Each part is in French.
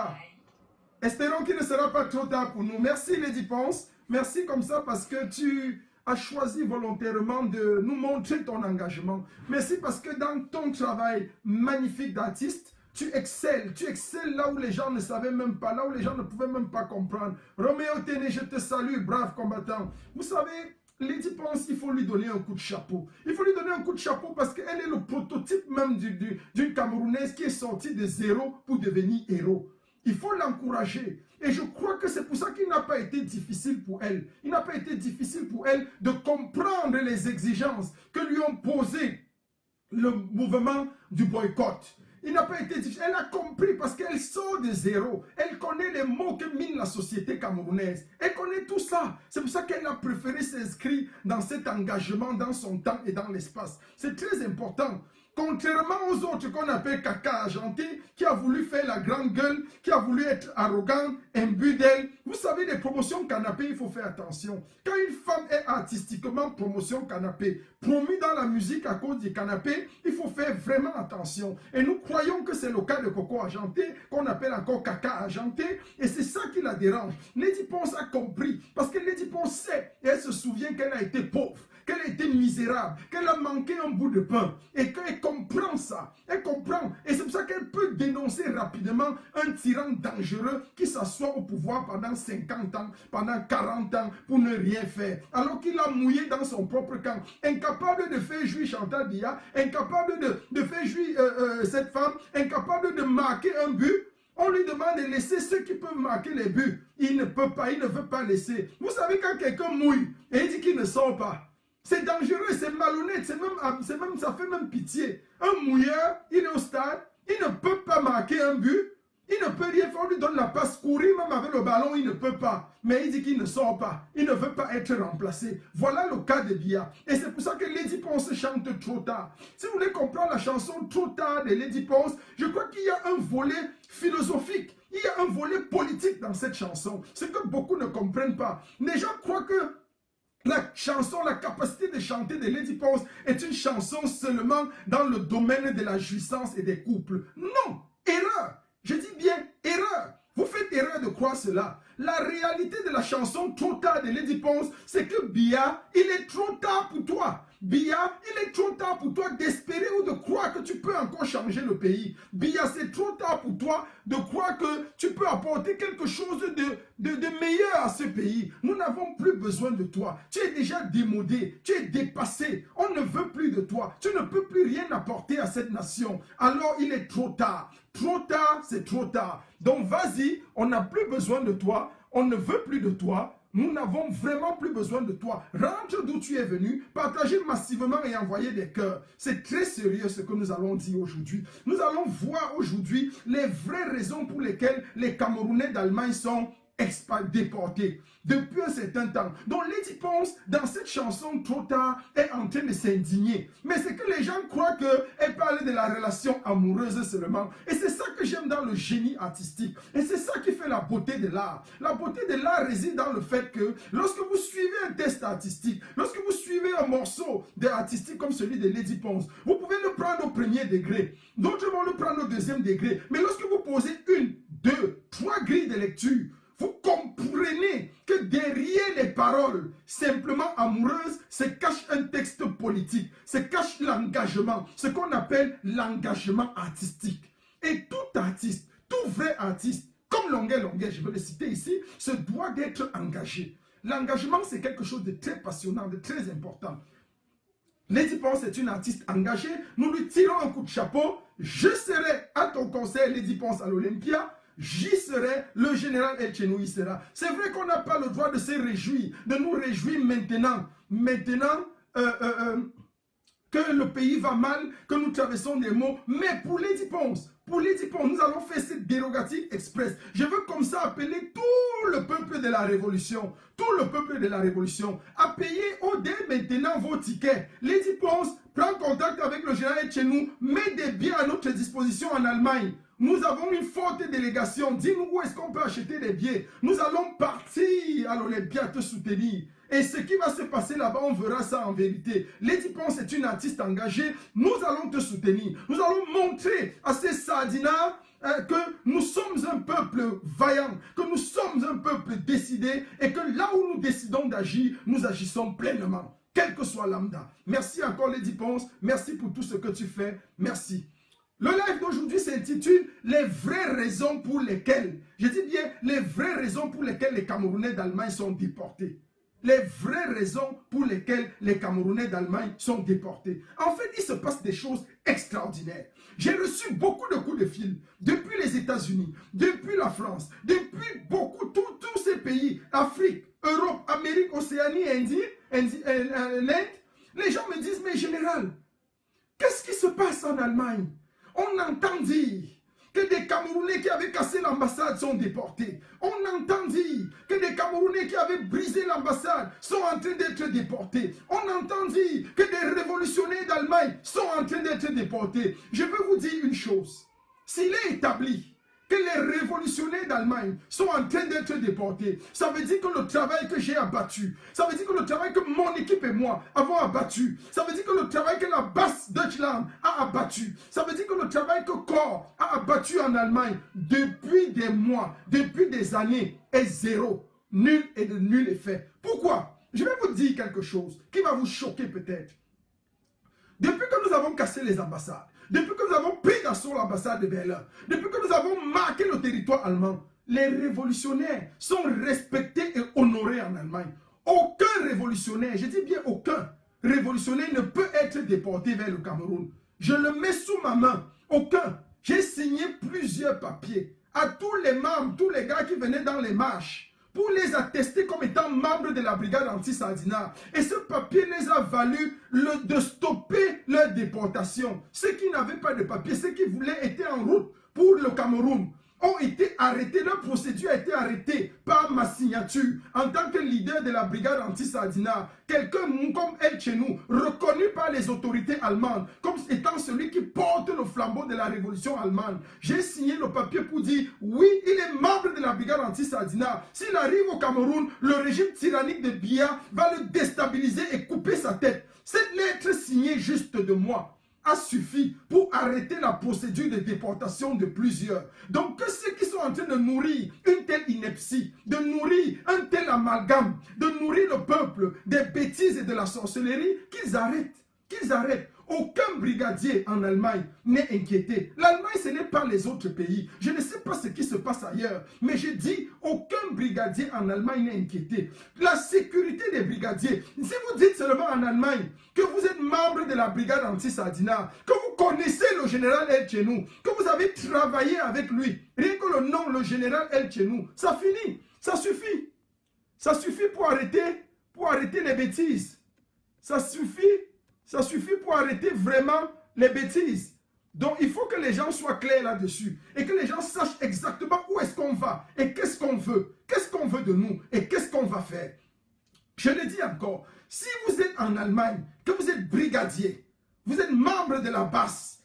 tard. Espérons qu'il ne sera pas trop tard pour nous. Merci Lady Ponce. Merci comme ça parce que tu as choisi volontairement de nous montrer ton engagement. Merci parce que dans ton travail magnifique d'artiste, tu excelles là où les gens ne savaient même pas, là où les gens ne pouvaient même pas comprendre. Roméo Téné, je te salue, brave combattant. Vous savez, Lady Ponce, il faut lui donner un coup de chapeau. Il faut lui donner un coup de chapeau parce qu'elle est le prototype même d'une Camerounaise qui est sortie de zéro pour devenir héros. Il faut l'encourager. Et je crois que c'est pour ça qu'il n'a pas été difficile pour elle. Il n'a pas été difficile pour elle de comprendre les exigences que lui ont posées le mouvement du boycott. Il n'a pas été difficile. Elle a compris parce qu'elle sort de zéro. Elle connaît les mots que mine la société camerounaise. Elle connaît tout ça. C'est pour ça qu'elle a préféré s'inscrire dans cet engagement, dans son temps et dans l'espace. C'est très important. Contrairement aux autres qu'on appelle caca argenté, qui a voulu faire la grande gueule, qui a voulu être arrogant, imbu d'elle. Vous savez, les promotions canapé, il faut faire attention. Quand une femme est artistiquement promotion canapé, promue dans la musique à cause du canapé, il faut faire vraiment attention. Et nous croyons que c'est le cas de Coco Argenté, qu'on appelle encore caca argenté, et c'est ça qui la dérange. Lady Ponce a compris, parce que Lady Ponce sait, et elle se souvient qu'elle a été pauvre, qu'elle a été misérable, qu'elle a manqué un bout de pain, et qu'elle comprend ça, elle comprend, et c'est pour ça qu'elle peut dénoncer rapidement un tyran dangereux qui s'assoit au pouvoir pendant 50 ans, pendant 40 ans, pour ne rien faire, alors qu'il a mouillé dans son propre camp, incapable de faire jouir Chantal Biya, incapable de faire jouir cette femme, incapable de marquer un but. On lui demande de laisser ceux qui peuvent marquer les buts. Il ne peut pas, il ne veut pas laisser. Vous savez, quand quelqu'un mouille et il dit qu'il ne sort pas, c'est dangereux, c'est malhonnête, ça fait même pitié. Un mouilleur, il est au stade, il ne peut pas marquer un but, il ne peut rien faire, on lui donne la passe, courir même avec le ballon, il ne peut pas. Mais il dit qu'il ne sort pas, il ne veut pas être remplacé. Voilà le cas de Biya. Et c'est pour ça que Lady Ponce chante trop tard. Si vous voulez comprendre la chanson trop tard de Lady Ponce, je crois qu'il y a un volet philosophique, il y a un volet politique dans cette chanson. Ce que beaucoup ne comprennent pas. Les gens croient que la chanson, la capacité de chanter de Lady Ponce est une chanson seulement dans le domaine de la jouissance et des couples. Non, erreur. Je dis bien erreur. Vous faites erreur de croire cela. La réalité de la chanson trop tard de Lady Ponce, c'est que Biya, il est trop tard pour toi. Biya, il est trop tard pour toi d'espérer ou de croire que tu peux encore changer le pays. Biya, c'est trop tard pour toi de croire que tu peux apporter quelque chose de meilleur à ce pays. Nous n'avons plus besoin de toi. Tu es déjà démodé, tu es dépassé. On ne veut plus de toi. Tu ne peux plus rien apporter à cette nation. Alors il est trop tard. Trop tard, c'est trop tard. Donc vas-y, on n'a plus besoin de toi. On ne veut plus de toi. Nous n'avons vraiment plus besoin de toi. Rentre d'où tu es venu, partagez massivement et envoyez des cœurs. C'est très sérieux ce que nous allons dire aujourd'hui. Nous allons voir aujourd'hui les vraies raisons pour lesquelles les Camerounais d'Allemagne sont déportés depuis un certain temps. Donc Lady Ponce, dans cette chanson trop tard, est en train de s'indigner. Mais c'est que les gens croient qu'elle parle de la relation amoureuse seulement. Et c'est ça que j'aime dans le génie artistique. Et c'est ça qui fait la beauté de l'art. La beauté de l'art réside dans le fait que lorsque vous suivez un test artistique, lorsque vous suivez un morceau artistique comme celui de Lady Ponce, vous pouvez le prendre au premier degré. D'autres vont le prendre au deuxième degré. Mais lorsque vous posez 1, 2, 3 grilles de lecture, vous comprenez que derrière les paroles simplement amoureuses se cache un texte politique, se cache l'engagement, ce qu'on appelle l'engagement artistique. Et tout artiste, tout vrai artiste, comme Longuet, je vais le citer ici, se doit d'être engagé. L'engagement, c'est quelque chose de très passionnant, de très important. Lady Ponce est une artiste engagée, nous lui tirons un coup de chapeau. Je serai à ton concert, Lady Ponce, à l'Olympia. J'y serai, le général El Chenou y sera. C'est vrai qu'on n'a pas le droit de se réjouir, de nous réjouir maintenant. Maintenant que le pays va mal, que nous traversons des maux. Mais pour Lady Ponce, nous allons faire cette dérogative express. Je veux comme ça appeler tout le peuple de la révolution, à payer dès maintenant vos tickets. Lady Ponce, prends contact avec le général El Chenou, mets des biens à notre disposition en Allemagne. Nous avons une forte délégation. Dis-nous où est-ce qu'on peut acheter des billets. Nous allons partir à l'Olympia te soutenir. Et ce qui va se passer là-bas, on verra ça en vérité. Lady Ponce est une artiste engagée. Nous allons te soutenir. Nous allons montrer à ces sardinards que nous sommes un peuple vaillant, que nous sommes un peuple décidé et que là où nous décidons d'agir, nous agissons pleinement, quel que soit lambda. Merci encore Lady Ponce, merci pour tout ce que tu fais, merci. Le live d'aujourd'hui s'intitule « Les vraies raisons pour lesquelles », je dis bien les vraies raisons pour lesquelles les Camerounais d'Allemagne sont déportés. Les vraies raisons pour lesquelles les Camerounais d'Allemagne sont déportés. En fait, il se passe des choses extraordinaires. J'ai reçu beaucoup de coups de fil depuis les États-Unis, depuis la France, depuis beaucoup, tous ces pays, Afrique, Europe, Amérique, Océanie, l'Inde. Les gens me disent, mais général, qu'est-ce qui se passe en Allemagne? On entend dire que des Camerounais qui avaient cassé l'ambassade sont déportés. On entend dire que des Camerounais qui avaient brisé l'ambassade sont en train d'être déportés. On entend dire que des révolutionnaires d'Allemagne sont en train d'être déportés. Je veux vous dire une chose. S'il est établi que les révolutionnaires d'Allemagne sont en train d'être déportés, ça veut dire que le travail que j'ai abattu, ça veut dire que le travail que mon équipe et moi avons abattu, ça veut dire que le travail que la Basse Deutschland a abattu, ça veut dire que le travail que Corps a abattu en Allemagne depuis des mois, depuis des années, est zéro, nul et de nul effet. Pourquoi? Je vais vous dire quelque chose qui va vous choquer peut-être. Depuis que nous avons cassé les ambassades, depuis que nous avons pris d'assaut l'ambassade de Berlin, depuis que nous avons marqué le territoire allemand, les révolutionnaires sont respectés et honorés en Allemagne. Aucun révolutionnaire, je dis bien aucun révolutionnaire ne peut être déporté vers le Cameroun. Je le mets sous ma main. Aucun. J'ai signé plusieurs papiers à tous les membres, tous les gars qui venaient dans les marches, pour les attester comme étant membres de la brigade anti-Sardinat. Et ce papier les a valu de stopper leur déportation. Ceux qui n'avaient pas de papier, ceux qui voulaient être en route pour le Cameroun, ont été arrêtés, leur procédure a été arrêtée par ma signature en tant que leader de la brigade anti-Sardinat. Quelqu'un comme El Chenou, reconnu par les autorités allemandes comme étant celui qui porte le flambeau de la révolution allemande. J'ai signé le papier pour dire, oui, il est membre de la brigade anti-Sardinat. S'il arrive au Cameroun, le régime tyrannique de Biya va le déstabiliser et couper sa tête. Cette lettre signée juste de moi a suffi pour arrêter la procédure de déportation de plusieurs. Donc que ceux qui sont en train de nourrir une telle ineptie, de nourrir un tel amalgame, de nourrir le peuple des bêtises et de la sorcellerie, qu'ils arrêtent, qu'ils arrêtent. Aucun brigadier en Allemagne n'est inquiété. L'Allemagne, ce n'est pas les autres pays. Je ne sais pas ce qui se passe ailleurs. Mais je dis, aucun brigadier en Allemagne n'est inquiété. La sécurité des brigadiers. Si vous dites seulement en Allemagne que vous êtes membre de la brigade anti-Sardinat, que vous connaissez le général El Chenou, que vous avez travaillé avec lui, rien que le nom, le général El Chenou, ça finit. Ça suffit. Ça suffit pour arrêter les bêtises. Ça suffit pour arrêter vraiment les bêtises. Donc, il faut que les gens soient clairs là-dessus. Et que les gens sachent exactement où est-ce qu'on va. Et qu'est-ce qu'on veut. Qu'est-ce qu'on veut de nous. Et qu'est-ce qu'on va faire. Je le dis encore. Si vous êtes en Allemagne, que vous êtes brigadier, vous êtes membre de la Basse,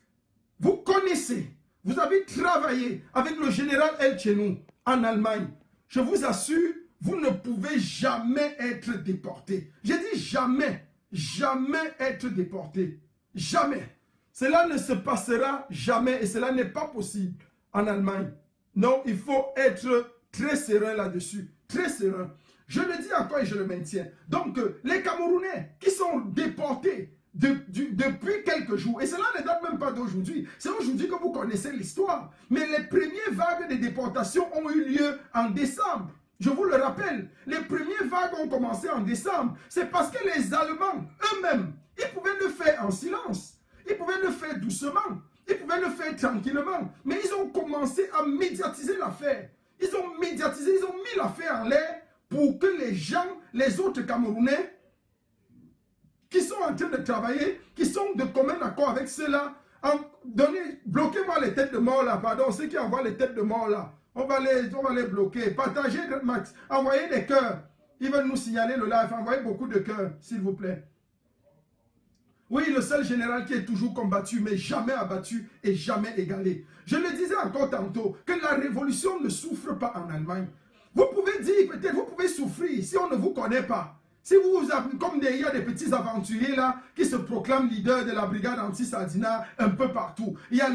vous connaissez, vous avez travaillé avec le général El Chenou en Allemagne, je vous assure, vous ne pouvez jamais être déporté. J'ai dit jamais. Jamais être déporté. Jamais. Cela ne se passera jamais et cela n'est pas possible en Allemagne. Non, il faut être très serein là-dessus. Très serein. Je le dis encore et je le maintiens. Donc, les Camerounais qui sont déportés depuis quelques jours, et cela ne date même pas d'aujourd'hui, c'est aujourd'hui que vous connaissez l'histoire. Mais les premières vagues de déportation ont eu lieu en décembre. Je vous le rappelle, les premières vagues ont commencé en décembre. C'est parce que les Allemands, eux-mêmes, ils pouvaient le faire en silence. Ils pouvaient le faire doucement. Ils pouvaient le faire tranquillement. Mais ils ont commencé à médiatiser l'affaire. Ils ont médiatisé, ils ont mis l'affaire en l'air pour que les gens, les autres Camerounais, qui sont en train de travailler, qui sont de commun accord avec ceux-là, bloquez-moi les têtes de mort là, pardon, ceux qui envoient les têtes de mort là. On va les bloquer. Partagez, Max. Envoyez des cœurs. Ils veulent nous signaler le live. Envoyez beaucoup de cœurs, s'il vous plaît. Oui, le seul général qui est toujours combattu, mais jamais abattu et jamais égalé. Je le disais encore tantôt, que la révolution ne souffre pas en Allemagne. Vous pouvez dire, peut-être, vous pouvez souffrir si on ne vous connaît pas. Si vous avez, comme il y a des petits aventuriers là, qui se proclament leaders de la brigade anti-Sardina un peu partout. Il y a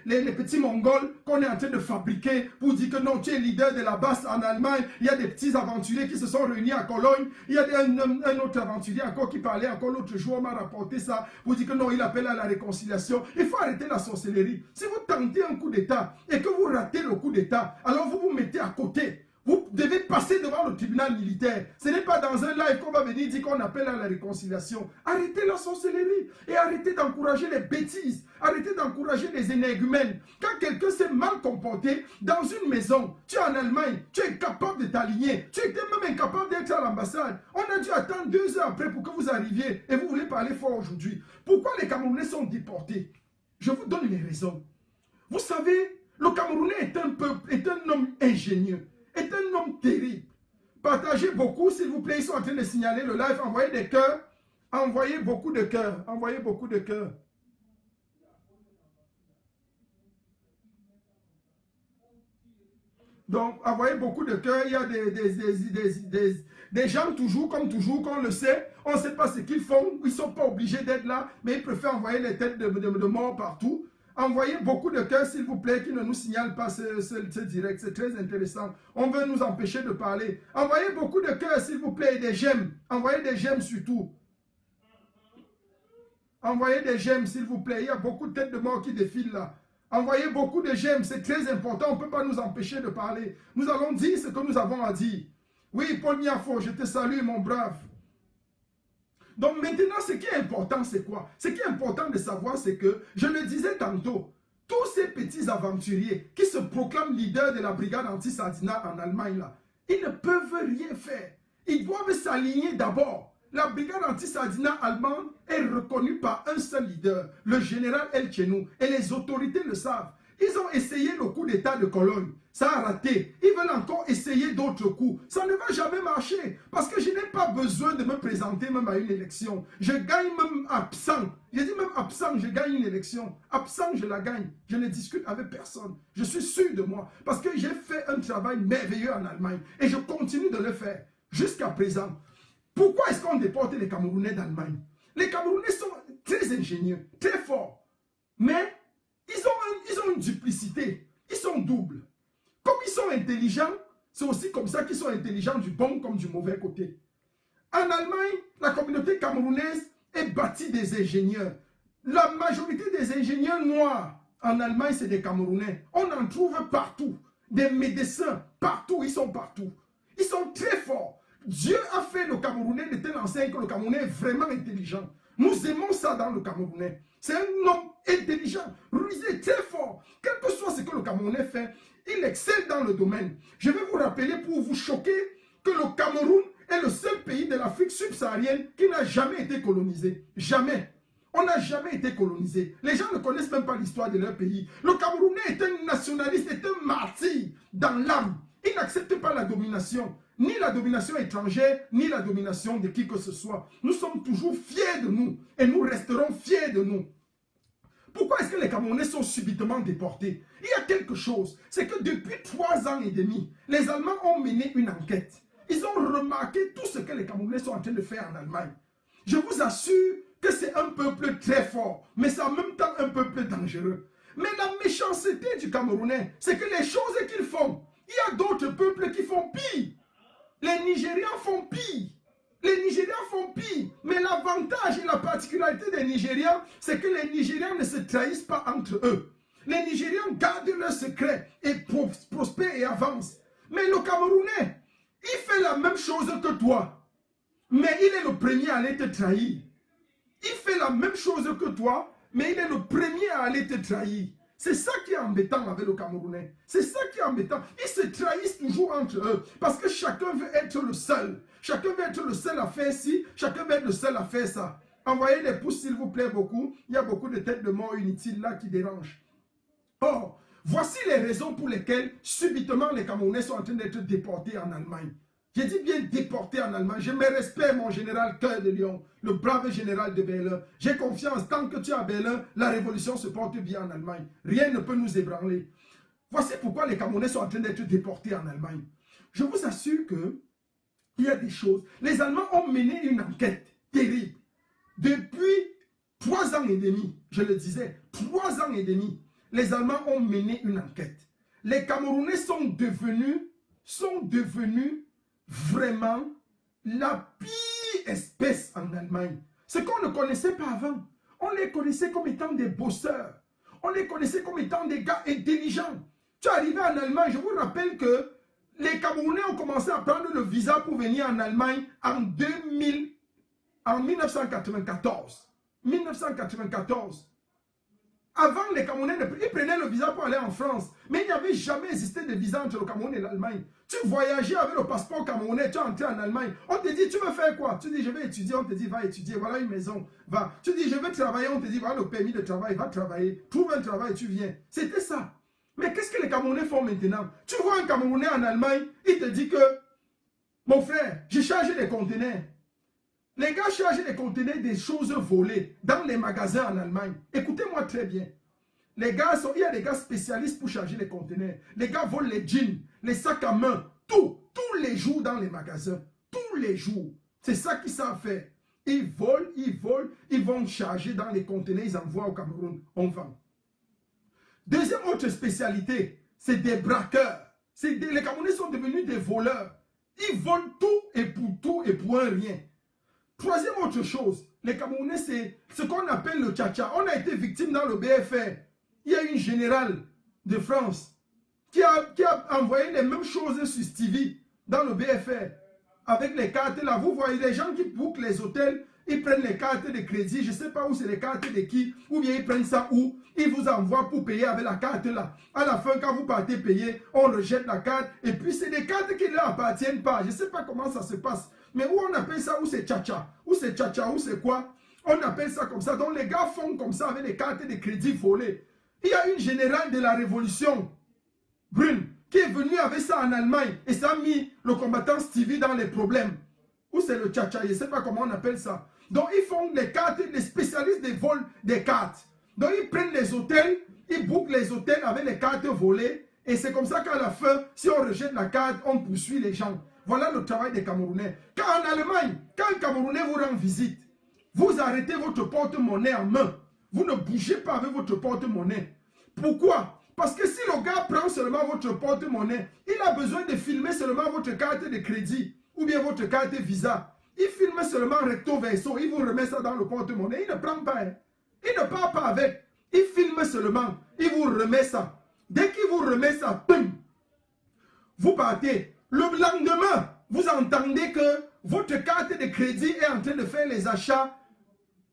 les petits Mongols qu'on est en train de fabriquer pour dire que non, tu es leader de la basse en Allemagne. Il y a des petits aventuriers qui se sont réunis à Cologne. Il y a un autre aventurier encore qui parlait encore l'autre jour, m'a rapporté ça, pour dire que non, il appelle à la réconciliation. Il faut arrêter la sorcellerie. Si vous tentez un coup d'État et que vous ratez le coup d'État, alors vous vous mettez à côté. Vous devez passer devant le tribunal militaire. Ce n'est pas dans un live qu'on va venir dire qu'on appelle à la réconciliation. Arrêtez la sorcellerie et arrêtez d'encourager les bêtises. Arrêtez d'encourager les énergumènes. Quand quelqu'un s'est mal comporté dans une maison, tu es en Allemagne, tu es incapable de t'aligner, tu étais même incapable d'être à l'ambassade. On a dû attendre 2 heures après pour que vous arriviez et vous voulez parler fort aujourd'hui. Pourquoi les Camerounais sont déportés? Je vous donne les raisons. Vous savez, le Camerounais est un peuple, est un homme ingénieux. Est un homme terrible. Partagez beaucoup, s'il vous plaît. Ils sont en train de signaler le live. Envoyez des cœurs. Envoyez beaucoup de cœurs. Envoyez beaucoup de cœurs. Donc, envoyez beaucoup de cœurs. Il y a des gens toujours, comme toujours, qu'on le sait. On ne sait pas ce qu'ils font. Ils ne sont pas obligés d'être là, mais ils préfèrent envoyer les têtes de mort partout. Envoyez beaucoup de cœurs, s'il vous plaît, qui ne nous signalent pas ce direct. C'est très intéressant. On veut nous empêcher de parler. Envoyez beaucoup de cœurs, s'il vous plaît, et des j'aime. Envoyez des j'aime surtout. Envoyez des j'aime, s'il vous plaît. Il y a beaucoup de têtes de mort qui défilent là. Envoyez beaucoup de j'aime, c'est très important. On ne peut pas nous empêcher de parler. Nous allons dire ce que nous avons à dire. Oui, Paul Niafo, je te salue, mon brave. Donc maintenant, ce qui est important, c'est quoi? Ce qui est important de savoir, c'est que, je le disais tantôt, tous ces petits aventuriers qui se proclament leaders de la brigade anti-Sardina en Allemagne, là, ils ne peuvent rien faire. Ils doivent s'aligner d'abord. La brigade anti-Sardina allemande est reconnue par un seul leader, le général El Chenou, et les autorités le savent. Ils ont essayé le coup d'État de Cologne. Ça a raté. Ils veulent encore essayer d'autres coups. Ça ne va jamais marcher. Parce que je n'ai pas besoin de me présenter même à une élection. Je gagne même absent. Je dis même absent, je gagne une élection. Absent, je la gagne. Je ne discute avec personne. Je suis sûr de moi. Parce que j'ai fait un travail merveilleux en Allemagne. Et je continue de le faire. Jusqu'à présent. Pourquoi est-ce qu'on déporte les Camerounais d'Allemagne? Les Camerounais sont très ingénieux, très forts. Mais ils ont une duplicité. Ils sont doubles. Comme ils sont intelligents, c'est aussi comme ça qu'ils sont intelligents du bon comme du mauvais côté. En Allemagne, la communauté camerounaise est bâtie des ingénieurs. La majorité des ingénieurs noirs en Allemagne, c'est des Camerounais. On en trouve partout. Des médecins, partout, ils sont partout. Ils sont très forts. Dieu a fait le Camerounais de telle enseigne que le Camerounais est vraiment intelligent. Nous aimons ça dans le Camerounais. C'est un homme intelligent, rusé, très fort. Quel que soit ce que le Camerounais fait, il excelle dans le domaine. Je vais vous rappeler pour vous choquer que le Cameroun est le seul pays de l'Afrique subsaharienne qui n'a jamais été colonisé. Jamais. On n'a jamais été colonisé. Les gens ne connaissent même pas l'histoire de leur pays. Le Camerounais est un nationaliste, est un martyr dans l'âme. Il n'accepte pas la domination. Ni la domination étrangère, ni la domination de qui que ce soit. Nous sommes toujours fiers de nous. Et nous resterons fiers de nous. Pourquoi est-ce que les Camerounais sont subitement déportés? Il y a quelque chose. C'est que depuis 3 ans et demi, les Allemands ont mené une enquête. Ils ont remarqué tout ce que les Camerounais sont en train de faire en Allemagne. Je vous assure que c'est un peuple très fort, mais c'est en même temps un peuple dangereux. Mais la méchanceté du Camerounais, c'est que les choses qu'ils font, il y a d'autres peuples qui font pire. Les Nigérians font pire. Les Nigérians font pire. Mais l'avantage et la particularité des Nigérians, c'est que les Nigérians ne se trahissent pas entre eux. Les Nigérians gardent leurs secrets et prospèrent et avancent. Mais le Camerounais, il fait la même chose que toi. Mais il est le premier à aller te trahir. Il fait la même chose que toi, mais il est le premier à aller te trahir. C'est ça qui est embêtant avec le Camerounais. C'est ça qui est embêtant. Ils se trahissent toujours entre eux. Parce que chacun veut être le seul. Chacun veut être le seul à faire ci. Chacun veut être le seul à faire ça. Envoyez les pouces s'il vous plaît beaucoup. Il y a beaucoup de têtes de mort inutiles là qui dérangent. Or, voici les raisons pour lesquelles subitement les Camerounais sont en train d'être déportés en Allemagne. J'ai dit bien déporté en Allemagne. Je me respecte mon général Cœur de Lion, le brave général de Berlin. J'ai confiance, tant que tu es à Berlin, la révolution se porte bien en Allemagne. Rien ne peut nous ébranler. Voici pourquoi les Camerounais sont en train d'être déportés en Allemagne. Je vous assure que il y a des choses. Les Allemands ont mené une enquête terrible. Depuis 3 ans et demi, je le disais, 3 ans et demi, les Allemands ont mené une enquête. Les Camerounais sont devenus vraiment la pire espèce en Allemagne. Ce qu'on ne connaissait pas avant. On les connaissait comme étant des bosseurs. On les connaissait comme étant des gars intelligents. Tu es arrivé en Allemagne, je vous rappelle que les Camerounais ont commencé à prendre le visa pour venir en Allemagne en 1994. 1994. Avant, les Camerounais, ils prenaient le visa pour aller en France. Mais il n'y avait jamais existé de visa entre le Cameroun et l'Allemagne. Tu voyageais avec le passeport camerounais, tu es entré en Allemagne. On te dit, tu veux faire quoi? Tu dis, je vais étudier. On te dit, va étudier. Voilà une maison. Va. Tu dis, je veux travailler. On te dit, voilà le permis de travail. Va travailler. Trouve un travail, tu viens. C'était ça. Mais qu'est-ce que les Camerounais font maintenant? Tu vois un Camerounais en Allemagne, il te dit que, mon frère, j'ai chargé des conteneurs. Les gars chargent des conteneurs, des choses volées dans les magasins en Allemagne. Écoutez-moi très bien. Il y a des gars spécialistes pour charger les conteneurs. Les gars volent les jeans, les sacs à main, tous les jours dans les magasins. Tous les jours. C'est ça qu'ils savent faire. Ils volent, ils vont charger dans les conteneurs, ils envoient au Cameroun. On vend. Deuxième autre spécialité, c'est des braqueurs. Les Camerounais sont devenus des voleurs. Ils volent tout et pour un rien. Troisième autre chose, les Camerounais, c'est ce qu'on appelle le tcha-tcha. On a été victime dans le BFR. Il y a une générale de France qui a envoyé les mêmes choses sur Stevie dans le BFR. Avec les cartes là, vous voyez les gens qui bookent les hôtels, ils prennent les cartes de crédit, je ne sais pas où c'est les cartes de qui, ou bien ils prennent ça où, ils vous envoient pour payer avec la carte là. À la fin, quand vous partez payer, on rejette la carte, et puis c'est des cartes qui ne leur appartiennent pas. Je ne sais pas comment ça se passe. Mais où on appelle ça, où c'est tcha-tcha, où c'est quoi, on appelle ça comme ça. Donc les gars font comme ça avec les cartes de crédit volées. Il y a une générale de la révolution, Brune, qui est venue avec ça en Allemagne et ça a mis le combattant Stevie dans les problèmes. Où c'est le tcha-tcha, je ne sais pas comment on appelle ça. Donc ils font les cartes, les spécialistes des vols des cartes. Donc ils prennent les hôtels, ils bookent les hôtels avec les cartes volées. Et c'est comme ça qu'à la fin, si on rejette la carte, on poursuit les gens. Voilà le travail des Camerounais. Quand en Allemagne, quand un Camerounais vous rend visite, vous arrêtez votre porte-monnaie en main. Vous ne bougez pas avec votre porte-monnaie. Pourquoi? Parce que si le gars prend seulement votre porte-monnaie, il a besoin de filmer seulement votre carte de crédit ou bien votre carte Visa. Il filme seulement recto verso, il vous remet ça dans le porte-monnaie. Il ne prend pas. Hein. Il ne part pas avec. Il filme seulement, il vous remet ça. Dès qu'il vous remet ça, boum, vous partez. Le lendemain, vous entendez que votre carte de crédit est en train de faire les achats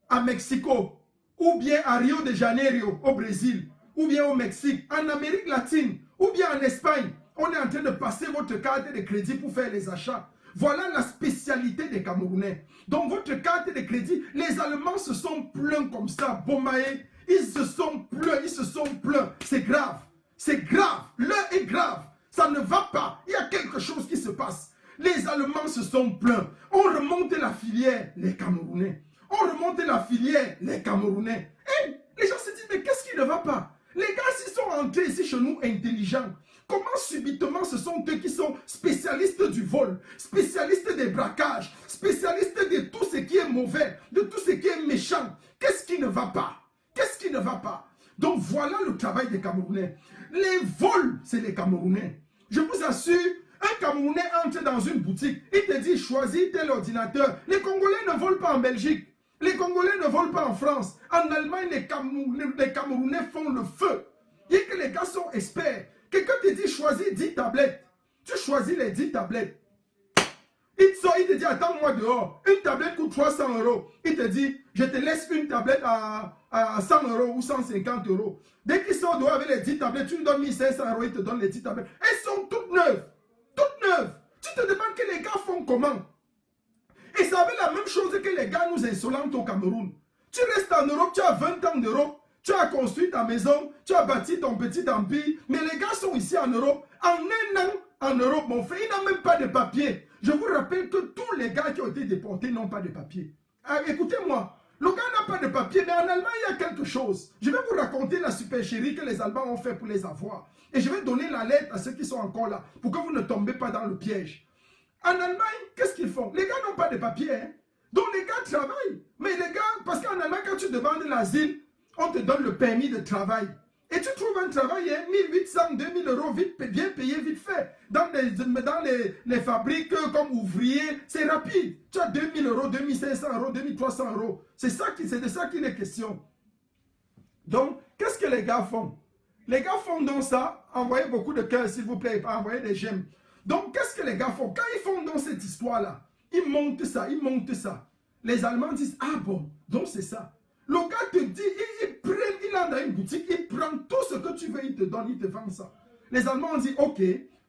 à Mexico, ou bien à Rio de Janeiro, au Brésil, ou bien au Mexique, en Amérique latine, ou bien en Espagne. On est en train de passer votre carte de crédit pour faire les achats. Voilà la spécialité des Camerounais. Donc votre carte de crédit, les Allemands se sont plaints comme ça, Bomaé, ils se sont plaints, c'est grave. C'est grave, l'heure est grave, ça ne va pas, il y a quelque chose qui se passe. Les Allemands se sont plaints, on remonte la filière, les Camerounais. On remonte la filière, les Camerounais. Et les gens se disent, mais qu'est-ce qui ne va pas? Les gars, s'ils sont entrés ici chez nous intelligents, comment subitement ce sont eux qui sont spécialistes du vol, spécialistes des braquages, spécialistes de tout ce qui est mauvais, de tout ce qui est méchant? Qu'est-ce qui ne va pas? Qu'est-ce qui ne va pas? Donc voilà le travail des Camerounais. Les vols, c'est les Camerounais. Je vous assure, un Camerounais entre dans une boutique, il te dit choisis tel ordinateur. Les Congolais ne volent pas en Belgique. Les Congolais ne volent pas en France. En Allemagne, les Camerounais font le feu. Et que les gars sont experts. Quelqu'un te dit choisis 10 tablettes. Tu choisis les 10 tablettes. Il te dit attends-moi dehors. Une tablette coûte 300 €. Il te dit je te laisse une tablette à 100 € ou 150 €. Dès qu'il sort dehors avec les 10 tablettes, tu lui donnes 1500 €, il te donne les 10 tablettes. Elles sont toutes neuves. Toutes neuves. Tu te demandes que les gars font comment? Et ça avait la même chose que les gars nous insolentent au Cameroun. Tu restes en Europe, tu as 20 ans d'Europe, tu as construit ta maison, tu as bâti ton petit empire, mais les gars sont ici en Europe. En un an, en Europe, mon frère, il n'a même pas de papier. Je vous rappelle que tous les gars qui ont été déportés n'ont pas de papier. Écoutez-moi, le gars n'a pas de papier, mais en Allemagne, il y a quelque chose. Je vais vous raconter la supercherie que les Allemands ont fait pour les avoir. Et je vais donner la lettre à ceux qui sont encore là, pour que vous ne tombez pas dans le piège. En Allemagne, qu'est-ce qu'ils font? Les gars n'ont pas de papier. Hein? Donc les gars travaillent. Mais les gars, parce qu'en Allemagne, quand tu demandes l'asile, on te donne le permis de travail. Et tu trouves un travail, hein, 1800, 2000 euros, vite, bien payé, vite fait. Dans les fabriques, comme ouvrier, c'est rapide. Tu as 2000 euros, 2500 euros, 2300 euros. C'est de ça qu'il est question. Donc, qu'est-ce que les gars font? Les gars font donc ça. Envoyez beaucoup de cœurs, s'il vous plaît, envoyez des j'aime. Donc, qu'est-ce que les gars font? Quand ils font donc cette histoire-là, ils montent ça, ils montent ça. Les Allemands disent, ah bon, donc c'est ça. Le gars te dit, il entre dans une boutique, il prend tout ce que tu veux, il te donne, il te vend ça. Les Allemands ont dit, ok,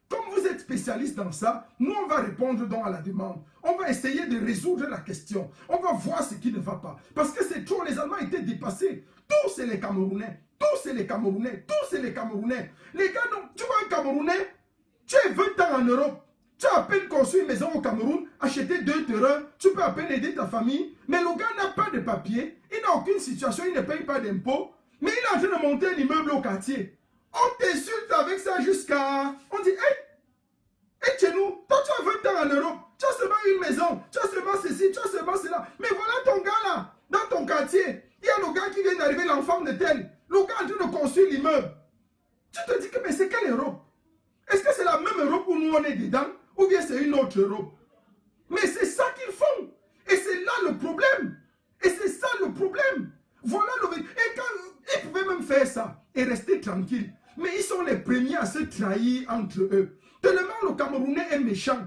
comme vous êtes spécialiste dans ça, nous on va répondre donc à la demande. On va essayer de résoudre la question. On va voir ce qui ne va pas. Parce que c'est trop, les Allemands étaient dépassés. Tous c'est les Camerounais. Tous c'est les Camerounais. Tous c'est les Camerounais. Les gars, non, tu vois un Camerounais, tu es 20 ans en Europe. Tu as à peine construit une maison au Cameroun, acheté 2 terrains, tu peux à peine aider ta famille, mais le gars n'a pas de papier, il n'a aucune situation, il ne paye pas d'impôts, mais il est en train de monter un immeuble au quartier. On t'insulte avec ça jusqu'à... On dit, hey, chez nous, toi tu as 20 ans en Europe, tu as seulement une maison, tu as seulement ceci, tu as seulement cela, mais voilà ton gars là, dans ton quartier, il y a le gars qui vient d'arriver, l'enfant de tel, le gars est en train de construire l'immeuble. Tu te dis que, mais c'est quelle Europe? Est-ce que c'est la même Europe où nous on est dedans? Ou bien c'est une autre Europe. Mais c'est ça qu'ils font. Et c'est là le problème. Et c'est ça le problème. Voilà le... Et quand ils pouvaient même faire ça et rester tranquilles. Mais ils sont les premiers à se trahir entre eux. Tellement le Camerounais est méchant.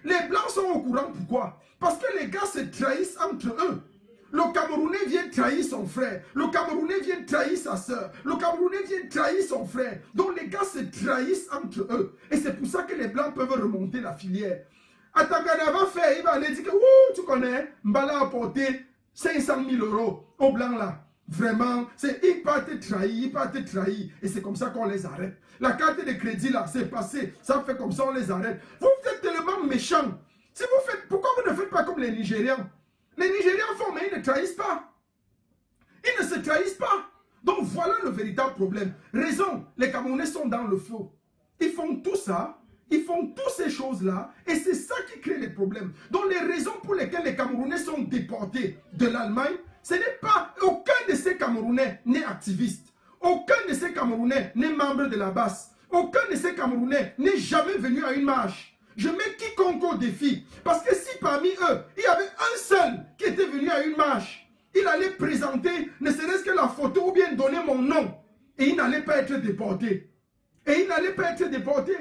Les Blancs sont au courant. Pourquoi? Parce que les gars se trahissent entre eux. Le Camerounais vient trahir son frère. Le Camerounais vient trahir sa soeur. Le Camerounais vient trahir son frère. Donc les gars se trahissent entre eux. Et c'est pour ça que les Blancs peuvent remonter la filière. Atangana va faire, il va aller dire que, ouh, tu connais, Mbala a apporté 500 000 euros au Blanc là. Vraiment, il part te trahir, il part te trahir. Et c'est comme ça qu'on les arrête. La carte de crédit là, c'est passé. Ça fait comme ça, on les arrête. Vous êtes tellement méchants. Si vous faites, pourquoi vous ne faites pas comme les Nigérians? Les Nigérians font, mais ils ne trahissent pas. Ils ne se trahissent pas. Donc voilà le véritable problème. Raison, les Camerounais sont dans le faux. Ils font tout ça, ils font toutes ces choses-là, et c'est ça qui crée les problèmes. Donc les raisons pour lesquelles les Camerounais sont déportés de l'Allemagne, ce n'est pas, aucun de ces Camerounais n'est activiste. Aucun de ces Camerounais n'est membre de la BAS. Aucun de ces Camerounais n'est jamais venu à une marche. Je mets quiconque au défi. Parce que si parmi eux, il y avait un seul qui était venu à une marche, il allait présenter ne serait-ce que la photo ou bien donner mon nom. Et il n'allait pas être déporté. Et il n'allait pas être déporté.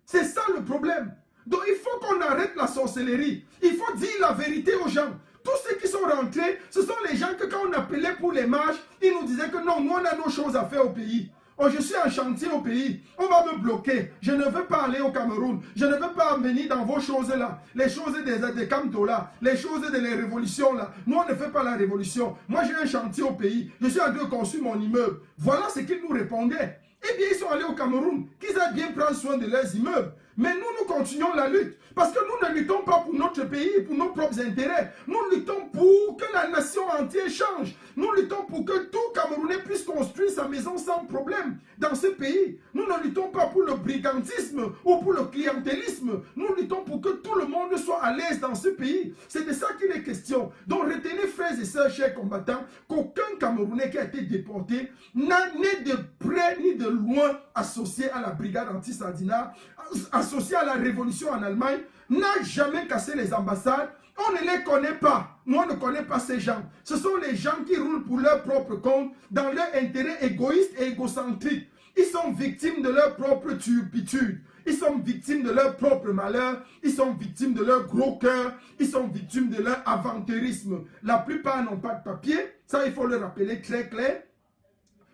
C'est ça le problème. Donc il faut qu'on arrête la sorcellerie. Il faut dire la vérité aux gens. Tous ceux qui sont rentrés, ce sont les gens que quand on appelait pour les marches, ils nous disaient que non, nous on a nos choses à faire au pays. Oh, je suis en chantier au pays, on va me bloquer, je ne veux pas aller au Cameroun, je ne veux pas venir dans vos choses là, les choses des Camto là, les choses des révolutions là. Nous on ne fait pas la révolution, moi j'ai un chantier au pays, je suis en train de construire mon immeuble. Voilà ce qu'ils nous répondaient. Eh bien ils sont allés au Cameroun, qu'ils aient bien prendre soin de leurs immeubles. Mais nous continuons la lutte. Parce que nous ne luttons pas pour notre pays, pour nos propres intérêts. Nous luttons pour que la nation entière change. Nous luttons pour que tout Camerounais puisse construire sa maison sans problème dans ce pays. Nous ne luttons pas pour le brigantisme ou pour le clientélisme. Nous luttons pour que tout le monde soit à l'aise dans ce pays. C'est de ça qu'il est question. Donc retenez, frères et sœurs, chers combattants, qu'aucun Camerounais qui a été déporté n'est de près ni de loin associé à la brigade anti-Sardina, associé à la révolution en Allemagne, n'a jamais cassé les ambassades. On ne les connaît pas. Nous, on ne connaît pas ces gens. Ce sont les gens qui roulent pour leur propre compte, dans leur intérêt égoïste et égocentrique. Ils sont victimes de leur propre turpitude. Ils sont victimes de leur propre malheur. Ils sont victimes de leur gros cœur. Ils sont victimes de leur aventurisme. La plupart n'ont pas de papier. Ça, il faut le rappeler très clair.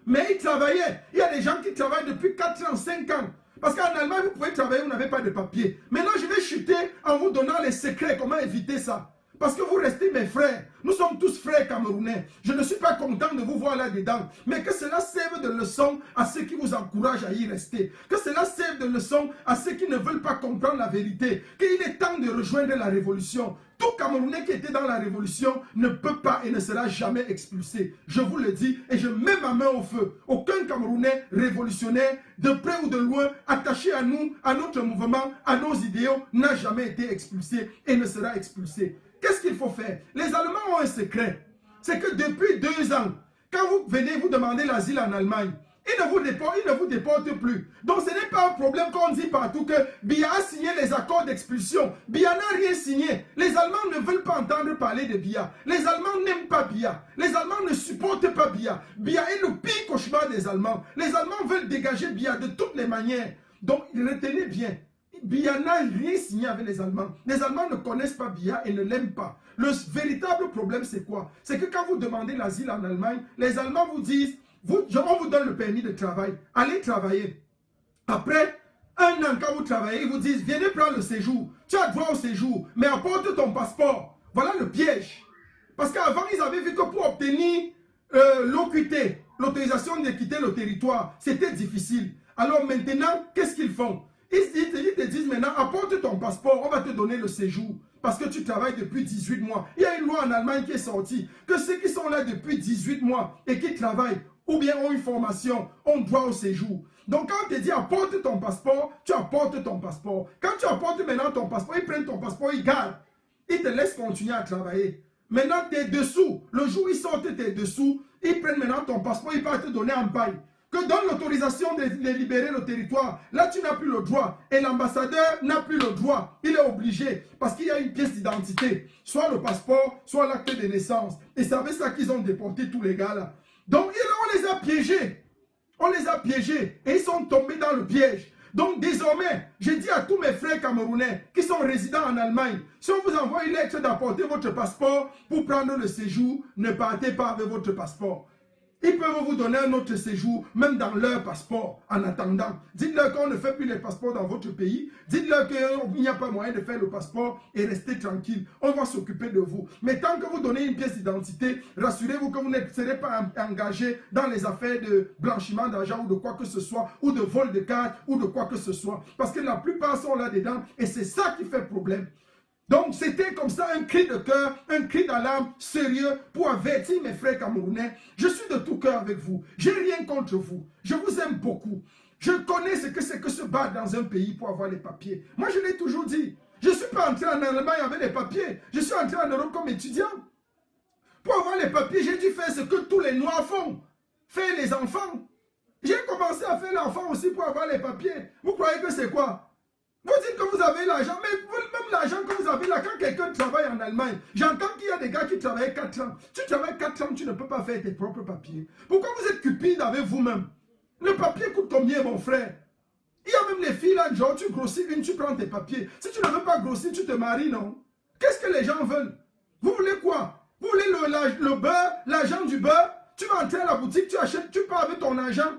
Mais ils travaillaient. Il y a des gens qui travaillent depuis 4 ans, 5 ans. Parce qu'en Allemagne, vous pouvez travailler, vous n'avez pas de papier. Maintenant, je vais chuter en vous donnant les secrets, comment éviter ça. Parce que vous restez mes frères. Nous sommes tous frères camerounais. Je ne suis pas content de vous voir là-dedans. Mais que cela serve de leçon à ceux qui vous encouragent à y rester. Que cela serve de leçon à ceux qui ne veulent pas comprendre la vérité. Qu'il est temps de rejoindre la révolution. Tout Camerounais qui était dans la révolution ne peut pas et ne sera jamais expulsé. Je vous le dis et je mets ma main au feu. Aucun Camerounais révolutionnaire, de près ou de loin, attaché à nous, à notre mouvement, à nos idéaux, n'a jamais été expulsé et ne sera expulsé. Qu'est-ce qu'il faut faire? Les Allemands ont un secret. C'est que depuis 2 ans, quand vous venez vous demander l'asile en Allemagne, ils ne vous déportent plus. Donc ce n'est pas un problème qu'on dit partout que Biya a signé les accords d'expulsion. Biya n'a rien signé. Les Allemands ne veulent pas entendre parler de Biya. Les Allemands n'aiment pas Biya. Les Allemands ne supportent pas Biya. Biya est le pire cauchemar des Allemands. Les Allemands veulent dégager Biya de toutes les manières. Donc retenez bien. Biya n'a rien signé avec les Allemands. Les Allemands ne connaissent pas Biya et ne l'aiment pas. Le véritable problème c'est quoi? C'est que quand vous demandez l'asile en Allemagne, les Allemands vous disent on vous donne le permis de travail, allez travailler. Après 1 an, quand vous travaillez, ils vous disent, venez prendre le séjour. Tu as droit au séjour, mais apporte ton passeport. Voilà le piège. Parce qu'avant, ils avaient vu que pour obtenir l'OQT, l'autorisation de quitter le territoire, c'était difficile. Alors maintenant, qu'est-ce qu'ils font? Ils te disent maintenant, apporte ton passeport, on va te donner le séjour. Parce que tu travailles depuis 18 mois. Il y a une loi en Allemagne qui est sortie, que ceux qui sont là depuis 18 mois et qui travaillent, ou bien ont une formation, ont droit au séjour. Donc quand on te dit apporte ton passeport, tu apportes ton passeport. Quand tu apportes maintenant ton passeport, ils prennent ton passeport, ils gardent. Ils te laissent continuer à travailler. Maintenant, tes dessous, le jour où ils sortent tes dessous, ils prennent maintenant ton passeport, ils vont te donner en bail. Que donne l'autorisation de libérer le territoire. Là, tu n'as plus le droit. Et l'ambassadeur n'a plus le droit. Il est obligé. Parce qu'il y a une pièce d'identité. Soit le passeport, soit l'acte de naissance. Et c'est avec ça qu'ils ont déporté tous les gars là. Donc, on les a piégés. On les a piégés. Et ils sont tombés dans le piège. Donc, désormais, je dis à tous mes frères camerounais qui sont résidents en Allemagne, si on vous envoie une lettre d'apporter votre passeport pour prendre le séjour, ne partez pas avec votre passeport. Ils peuvent vous donner un autre séjour, même dans leur passeport, en attendant. Dites-leur qu'on ne fait plus les passeports dans votre pays. Dites-leur qu'il n'y a pas moyen de faire le passeport et restez tranquille. On va s'occuper de vous. Mais tant que vous donnez une pièce d'identité, rassurez-vous que vous ne serez pas engagé dans les affaires de blanchiment d'argent ou de quoi que ce soit, ou de vol de cartes, ou de quoi que ce soit. Parce que la plupart sont là-dedans et c'est ça qui fait problème. Donc c'était comme ça un cri de cœur, un cri d'alarme sérieux pour avertir mes frères camerounais. Je suis de tout cœur avec vous. J'ai rien contre vous. Je vous aime beaucoup. Je connais ce que c'est que se battre dans un pays pour avoir les papiers. Moi je l'ai toujours dit. Je ne suis pas entré en Allemagne avec les papiers. Je suis entré en Europe comme étudiant. Pour avoir les papiers, j'ai dû faire ce que tous les Noirs font. Faire les enfants. J'ai commencé à faire l'enfant aussi pour avoir les papiers. Vous croyez que c'est quoi? Vous dites que vous avez l'argent, mais même l'argent que vous avez là, quand quelqu'un travaille en Allemagne, j'entends qu'il y a des gars qui travaillent 4 ans. Tu travailles 4 ans, tu ne peux pas faire tes propres papiers. Pourquoi vous êtes cupide avec vous-même? Le papier coûte combien, mon frère? Il y a même les filles là, genre, tu grossis une, tu prends tes papiers. Si tu ne veux pas grossir, tu te maries, non? Qu'est-ce que les gens veulent? Vous voulez quoi? Vous voulez le beurre, l'argent du beurre? Tu vas entrer à la boutique, tu achètes, tu pars avec ton argent.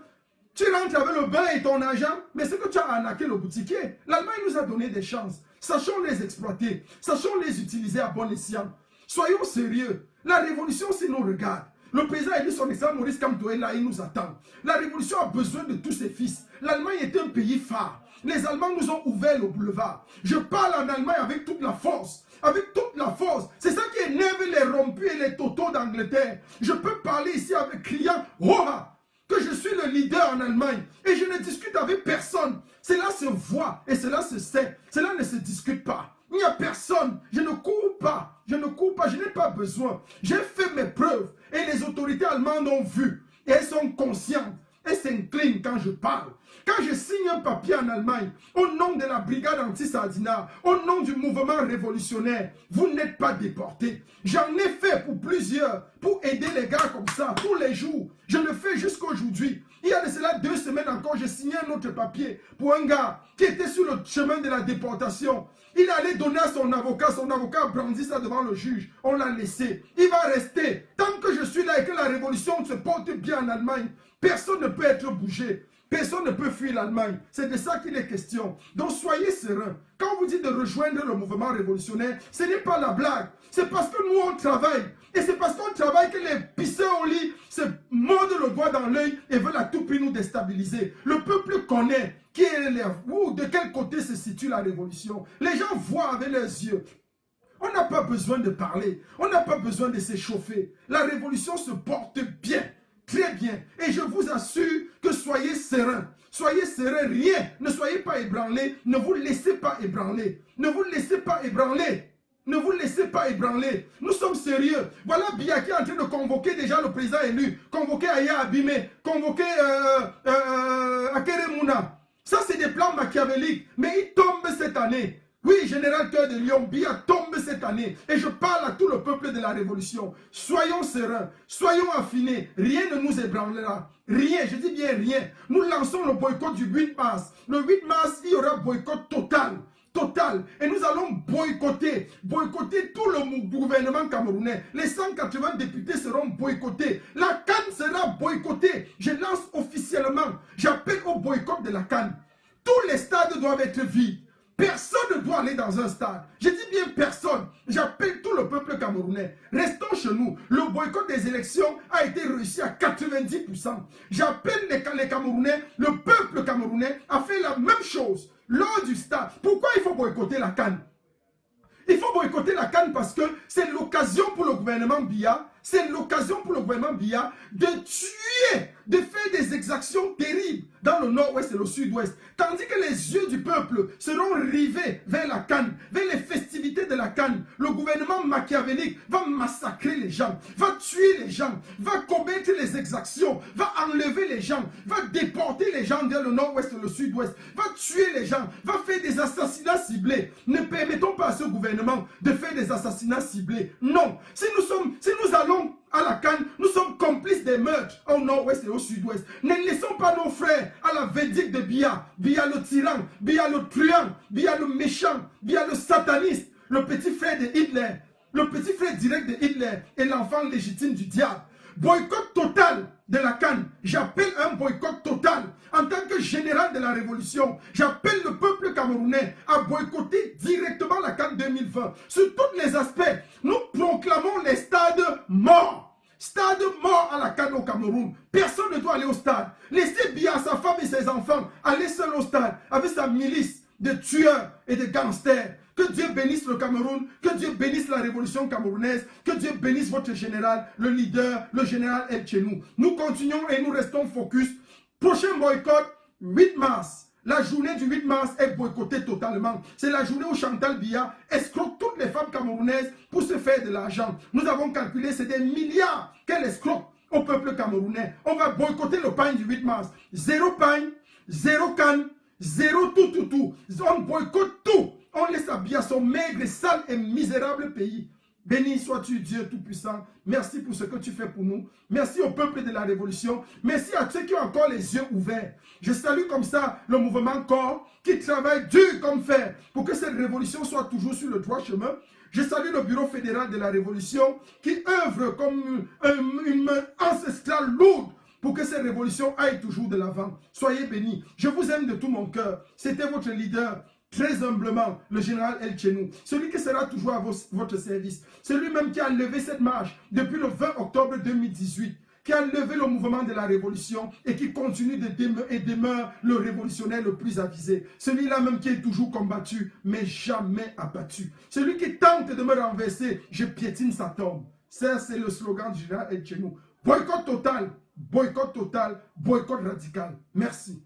Tu rentres avec le beurre et ton argent, mais c'est que tu as arnaqué le boutiquier. L'Allemagne nous a donné des chances. Sachons les exploiter. Sachons les utiliser à bon escient. Soyons sérieux. La révolution, c'est nous regarde. Le président a dit son excellence Maurice Kamto est là, il nous attend. La révolution a besoin de tous ses fils. L'Allemagne est un pays phare. Les Allemands nous ont ouvert le boulevard. Je parle en Allemagne avec toute la force. Avec toute la force. C'est ça qui énerve les rompus et les totos d'Angleterre. Je peux parler ici avec criant « Roha !» que je suis le leader en Allemagne et je ne discute avec personne. Cela se voit et cela se sait. Cela ne se discute pas. Il n'y a personne. Je ne cours pas. Je ne cours pas. Je n'ai pas besoin. J'ai fait mes preuves et les autorités allemandes ont vu et elles sont conscientes. Elles s'inclinent quand je parle. Quand je signe un papier en Allemagne, au nom de la brigade anti-Sardina, au nom du mouvement révolutionnaire, vous n'êtes pas déportés. J'en ai fait pour plusieurs, pour aider les gars comme ça, tous les jours. Je le fais jusqu'aujourd'hui. Il y a de cela 2 semaines encore, j'ai signé un autre papier pour un gars qui était sur le chemin de la déportation. Il allait donner à son avocat a brandi ça devant le juge. On l'a laissé. Il va rester. Tant que je suis là et que la révolution se porte bien en Allemagne, personne ne peut être bougé. Personne ne peut fuir l'Allemagne. C'est de ça qu'il est question. Donc soyez sereins. Quand on vous dit de rejoindre le mouvement révolutionnaire, ce n'est pas la blague. C'est parce que nous, on travaille. Et c'est parce qu'on travaille que les pisseurs au lit se mordent le doigt dans l'œil et veulent à tout prix nous déstabiliser. Le peuple connaît qui est de quel côté se situe la révolution. Les gens voient avec leurs yeux. On n'a pas besoin de parler. On n'a pas besoin de s'échauffer. La révolution se porte bien. Très bien. Et je vous assure que soyez sereins. Soyez sereins, rien. Ne soyez pas ébranlés. Ne vous laissez pas ébranler. Ne vous laissez pas ébranler. Ne vous laissez pas ébranler. Nous sommes sérieux. Voilà Biya qui est en train de convoquer déjà le président élu. Convoquer Aya Abime. Convoquer Akere Mouna. Ça, c'est des plans machiavéliques. Mais ils tombent cette année. Oui, général Cœur de Lion, Biya tombe cette année. Et je parle à tout le peuple de la révolution. Soyons sereins, soyons affinés. Rien ne nous ébranlera. Rien, je dis bien rien. Nous lançons le boycott du 8 mars. Le 8 mars, il y aura boycott total. Total. Et nous allons boycotter tout le gouvernement camerounais. Les 180 députés seront boycottés. La CAN sera boycottée. Je lance officiellement. J'appelle au boycott de la CAN. Tous les stades doivent être vides. Personne ne doit aller dans un stade. Je dis bien personne. J'appelle tout le peuple camerounais. Restons chez nous. Le boycott des élections a été réussi à 90%. J'appelle les Camerounais. Le peuple camerounais a fait la même chose lors du stade. Pourquoi il faut boycotter la CAN? Il faut boycotter la CAN parce que c'est l'occasion pour le gouvernement Biya. C'est l'occasion pour le gouvernement Biya de tuer, de faire des exactions terribles dans le nord-ouest et le sud-ouest. Tandis que les yeux du peuple seront rivés vers la CAN, vers les festivités de la CAN. Le gouvernement machiavélique va massacrer les gens, va tuer les gens, va commettre les exactions, va enlever les gens, va déporter les gens vers le nord-ouest et le sud-ouest, va tuer les gens, va faire des assassinats ciblés. Ne permettons pas à ce gouvernement de faire des assassinats ciblés. Non, si nous allons à la CAN, nous sommes complices des meurtres au nord-ouest et au sud-ouest. Ne laissons pas nos frères à la verdict de Biya. Biya le tyran, Biya le truand, Biya le méchant, Biya le sataniste, le petit frère de Hitler, le petit frère direct de Hitler et l'enfant légitime du diable. Boycott total de la CAN. J'appelle un boycott total. En tant que général de la révolution, j'appelle le peuple camerounais à boycotter directement la CAN 2020. Sur tous les aspects, nous proclamons les stades morts. Stade mort à la CAN au Cameroun. Personne ne doit aller au stade. Laissez Biya, sa femme et ses enfants aller seuls au stade avec sa milice de tueurs et de gangsters. Que Dieu bénisse le Cameroun, que Dieu bénisse la révolution camerounaise, que Dieu bénisse votre général, le leader, le général El Chenou. Nous continuons et nous restons focus. Prochain boycott, 8 mars. La journée du 8 mars est boycottée totalement. C'est la journée où Chantal Biya escroque toutes les femmes camerounaises pour se faire de l'argent. Nous avons calculé, c'est des milliards qu'elle escroque au peuple camerounais. On va boycotter le pain du 8 mars. Zéro pain, zéro canne, zéro tout. On boycotte tout. On laisse à Biya son maigre, sale et misérable pays. Béni sois-tu Dieu Tout-Puissant. Merci pour ce que tu fais pour nous. Merci au peuple de la révolution. Merci à ceux qui ont encore les yeux ouverts. Je salue comme ça le mouvement Corps qui travaille dur comme fer pour que cette révolution soit toujours sur le droit chemin. Je salue le bureau fédéral de la révolution qui œuvre comme une main ancestrale lourde pour que cette révolution aille toujours de l'avant. Soyez bénis. Je vous aime de tout mon cœur. C'était votre leader. Très humblement, le général El Chenou, celui qui sera toujours à votre service, celui-même qui a levé cette marche depuis le 20 octobre 2018, qui a levé le mouvement de la révolution et qui continue de demeure le révolutionnaire le plus avisé. Celui-là même qui est toujours combattu, mais jamais abattu. Celui qui tente de me renverser, je piétine sa tombe. Ça, c'est le slogan du général El Chenou. Boycott total, boycott radical. Merci.